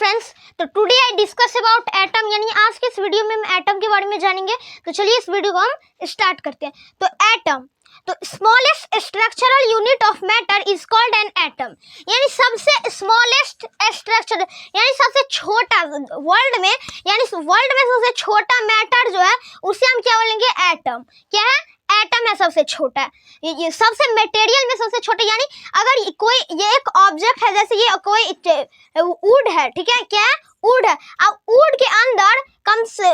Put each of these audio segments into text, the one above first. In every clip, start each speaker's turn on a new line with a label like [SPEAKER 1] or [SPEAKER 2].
[SPEAKER 1] Friends, तो today I discuss about atom, यानी आज के इस वीडियो में हम एटम के बारे में जानेंगे। तो चलिए इस वीडियो को हम स्टार्ट करते हैं। तो एटम, तो smallest structural unit of matter is called an atom, यानी सबसे स्मॉलेस्ट स्ट्रक्चर, यानी सबसे छोटा वर्ल्ड में, यानी वर्ल्ड में सबसे छोटा मैटर जो है उसे हम क्या बोलेंगे? एटम। क्या है? एटम है सबसे छोटा, ये सबसे मटेरियल में सबसे छोटा। यानी अगर कोई ये एक ऑब्जेक्ट है, जैसे ये कोई वुड है, ठीक है, क्या है? वुड है। अब वुड के अंदर कम से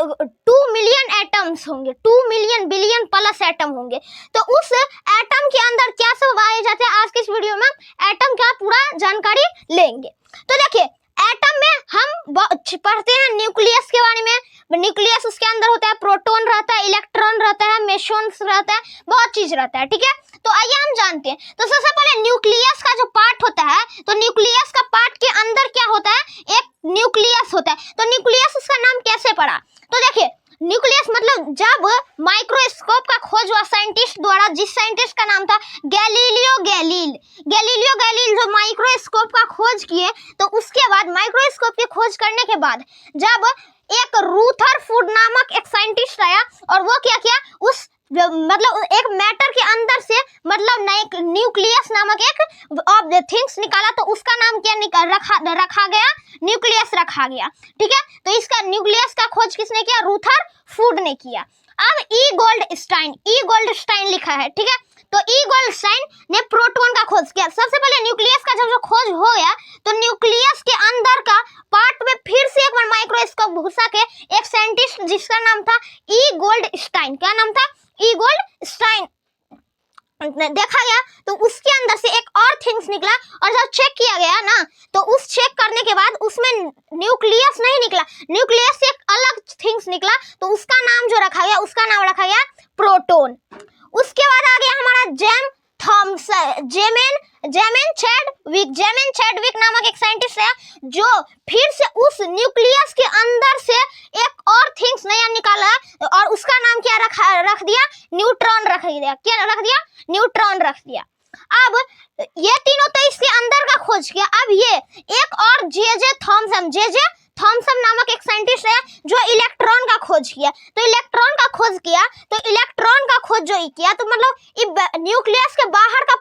[SPEAKER 1] 2 मिलियन एटम्स होंगे, 2 मिलियन बिलियन प्लस एटम होंगे। तो उस एटम के अंदर क्या सब आए जाते हैं, आज के इस वीडियो में एटम का पूरा जानकारी लेंगे। तो देखिए, एटम में हम पढ़ते हैं न्यूक्लियस के बारे में। न्यूक्लियस, उसके अंदर होता है प्रोटॉन रहता है, इलेक्ट्रॉन रहता है, मेसोन्स रहता है, बहुत चीज रहता है, ठीक है। तो आइए हम जानते हैं। तो सबसे पहले न्यूक्लियस का जो पार्ट होता है, तो न्यूक्लियस का पार्ट के अंदर क्या होता है? एक न्यूक्लियस होता है। तो न्यूक्लियस, उसका नाम कैसे पड़ा? तो देखिए, न्यूक्लियस मतलब जब माइक्रोस्कोप का खोज हुआ साइंटिस्ट द्वारा, जिस साइंटिस्ट का नाम था गैलीलियो गैलील जो माइक्रोस्कोप का खोज किए, तो उसके बाद माइक्रोस्कोप की खोज करने के बाद जब एक रूथरफोर्ड नामक एक साइंटिस्ट आया और वो क्या किया, उस मतलब एक मैटर के अंदर से मतलब न्यूक्लियस नामक एक ऑफ द थिंग्स निकाला, तो उसका नाम क्या रखा गया? न्यूक्लियस रखा गया, ठीक है। तो इसका न्यूक्लियस का खोज किसने किया? रूथरफोर्ड ने किया। अब ई गोल्डस्टाइन लिखा है, ठीक है। तो ई गोल्डस्टाइन ने प्रोटॉन का खोज किया। सबसे पहले न्यूक्लियस का जब जो खोज हो गया, तो न्यूक्लियस के अंदर का पार्ट में फिर से एक बार माइक्रोस्कोप घुसा के एक साइंटिस्ट जिसका नाम था ई गोल्डस्टाइन, क्या नाम था? ई गोल्डस्टाइन देखा गया, तो उसके अंदर से एक और थिंग्स निकला, और जब चेक किया गया ना, तो उस चेक करने के बाद उसमें न्यूक्लियस नहीं निकला, न्यूक्लियस से एक अलग थिंग्स निकला, तो उसका नाम जो रखा गया, उसका नाम रखा गया प्रोटॉन। उसके बाद आ गया हमारा जेमेन चैडविक नामक एक साइंटिस्ट है, जो फिर से उस न्यूक्लियस के अंदर से एक और थिंग्स नया निकाला, और उसका नाम क्या रख दिया? न्यूट्रॉन रख दिया। क्या रख दिया? न्यूट्रॉन रख दिया। अब ये तीनों तो इसके अंदर का खोज किया। अब ये एक और जे थॉमसन नामक एक साइंटिस्ट है, जो इलेक्ट्रॉन का खोज किया। तो इलेक्ट्रॉन का खोज जो किया, तो मतलब न्यूक्लियस के बाहर का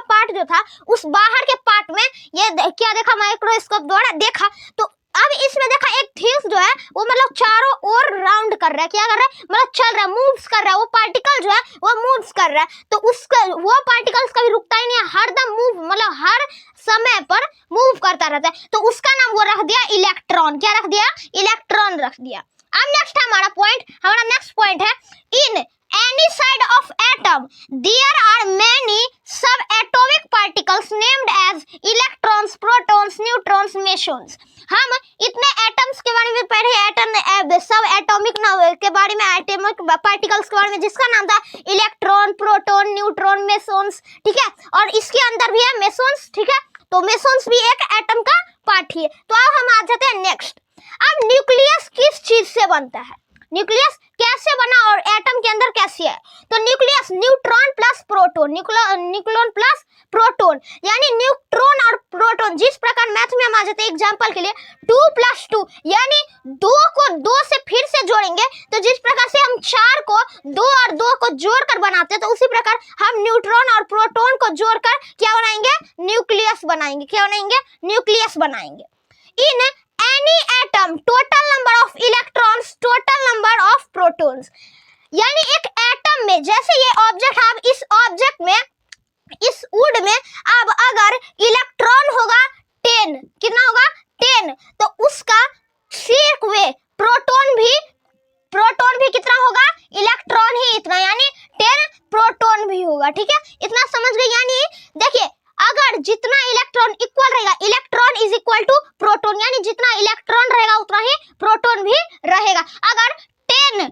[SPEAKER 1] पार्ट जो था, उस बाहर के पार्ट में ये क्या देखा? माइक्रोस्कोप द्वारा देखा। तो अब इसमें देखा एक थिंग्स जो है वो मतलब चारों ओर राउंड कर रहा है। क्या कर रहा है? मतलब चल रहा है, मूव्स कर रहा है। वो पार्टिकल जो है वो मूव्स कर रहा है। तो उसका वो पार्टिकल्स कभी रुकता ही नहीं है, हरदम मूव, मतलब हर समय पर मूव करता रहता है। तो उसका नाम वो रख दिया इलेक्ट्रॉन। क्या रख दिया? इलेक्ट्रॉन रख दिया। अब हमारा नेक्स्ट पॉइंट है, इन any side of atom there are many subatomic particles named as electrons, protons, neutrons, mesons। हम इतने एटम्स के बारे में पढ़े, सब एटॉमिक के बारे में, एटॉमिक पार्टिकल्स के बारे में, जिसका नाम था इलेक्ट्रॉन, प्रोटॉन, न्यूट्रॉन, मेसोन्स, ठीक है। और इसके अंदर भी है मेसोन्स, ठीक है। तो मेसोन्स भी एक एटम का पार्ट ही है। तो अब हम आ जाते हैं नेक्स्ट। अब न्यूक्लियस किस चीज से बनता है? न्यूक्लियस कैसे बना और एटम के अंदर कैसे है? तो nucleus neutron plus proton, nucleon plus proton, यानी न्यूट्रॉन और प्रोटॉन। जिस प्रकार मैथ में हम आ जाते हैं एग्जांपल के लिए 2 + 2, यानी 2 को 2 से फिर से जोड़ेंगे, तो जिस प्रकार से हम 4 को 2 और 2 को जोड़कर बनाते हैं, तो उसी प्रकार हम न्यूट्रॉन और प्रोटॉन को जोड़कर क्या बनाएंगे? न्यूक्लियस बनाएंगे। क्या बनाएंगे? न्यूक्लियस बनाएंगे। इन any atom total number of electrons, total number of protons, यानी एक एटम में, जैसे ये ऑब्जेक्ट है, अब इस ऑब्जेक्ट में, इस वुड में अब अगर इलेक्ट्रॉन होगा 10, कितना होगा? 10, तो उसका ठीक वे प्रोटॉन भी कितना होगा? इलेक्ट्रॉन ही इतना, यानी 10 प्रोटॉन भी होगा, ठीक है। इतना समझ गए? यानी देखिए, अगर जितना इलेक्ट्रॉन इक्वल रहेगा, electron is equal to proton, यानी जितना इलेक्ट्रॉन रहेगा उतना ही प्रोटॉन भी रहेगा। अगर 10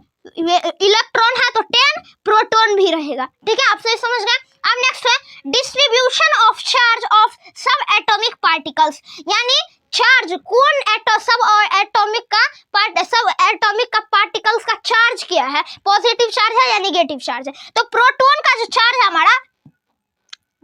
[SPEAKER 1] इलेक्ट्रॉन है तो 10 प्रोटॉन भी रहेगा, ठीक है। आप सही समझ गए? अब नेक्स्ट है डिस्ट्रीब्यूशन ऑफ चार्ज ऑफ सब एटॉमिक पार्टिकल्स, यानी चार्ज कौन सब एटॉमिक का पार्टिकल्स का चार्ज क्या है? पॉजिटिव चार्ज है या नेगेटिव चार्ज है? तो प्रोटॉन का जो चार्ज है हमारा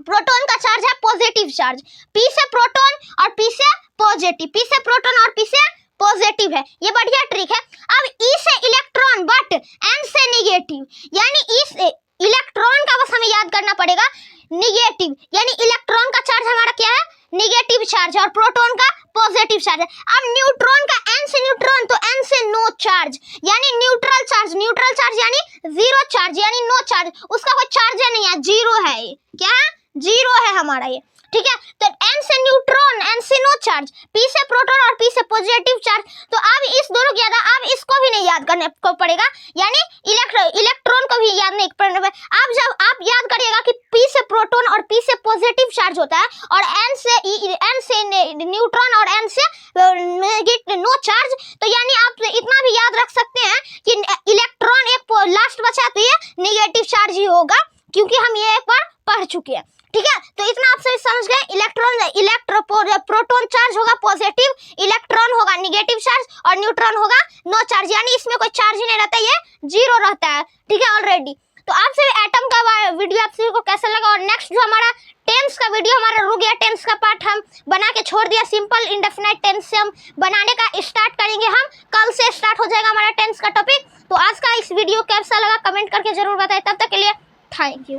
[SPEAKER 1] प्रोटॉन का चार्ज है पॉजिटिव चार्ज, P से प्रोटॉन और P से पॉजिटिव, P से प्रोटॉन और P से पॉजिटिव है। ये बढ़िया ट्रिक है। अब E से इलेक्ट्रॉन बट N से निगेटिव, यानी E से इलेक्ट्रॉन का बस हमें याद करना पड़ेगा निगेटिव, यानी इलेक्ट्रॉन का चार्ज हमारा क्या है निगेटिव चार्ज और प्रोटॉन का पॉजिटिव चार्ज है। अब न्यूट्रॉन का N से न्यूट्रॉन तो N से नो चार्ज, यानी न्यूट्रल चार्ज, न्यूट्रल चार्ज यानी जीरो चार्ज, यानी नो चार्ज, उसका कोई चार्ज नहीं है, जीरो है ये, क्या है जीरो है हमारा ये, ठीक है। तो N से न्यूट्रॉन N से नो चार्ज, P से प्रोटॉन और P से पॉजिटिव चार्ज। तो अब इस दोनों को याद, अब इसको भी नहीं याद करने को पड़ेगा, यानी इलेक्ट्रॉन को भी याद नहीं करना। अब जब आप याद करिएगा कि P से प्रोटॉन और P से पॉजिटिव चार्ज होता है और N से न्यूट्रॉन और N से नो चार्ज, तो यानी आप इतना भी याद रख सकते हैं कि इलेक्ट्रॉन एक लास्ट बचा तो ये निगेटिव चार्ज ही होगा, क्योंकि हम ये एक बार पढ़ चुके हैं, ठीक है। तो इतना आप सभी समझ गए। प्रोटॉन चार्ज होगा पॉजिटिव, इलेक्ट्रॉन होगा निगेटिव चार्ज और न्यूट्रॉन होगा नो चार्ज, यानी इसमें कोई चार्ज ही नहीं रहता, ये जीरो रहता है, ठीक है ऑलरेडी। तो आप सभी एटम का वीडियो आप सभी को कैसा लगा, और नेक्स्ट जो हमारा टेंस का वीडियो हमारा रुक गया, टेंस का पार्ट हम बना के छोड़ दिया, सिंपल इंडेफिनाइट टेंस से हम बनाने का स्टार्ट करेंगे, हम कल से स्टार्ट हो जाएगा हमारा टेंस का टॉपिक। तो आज का इस वीडियो कैसा लगा कमेंट करके जरूर बताएं, तब तक के लिए थैंक यू।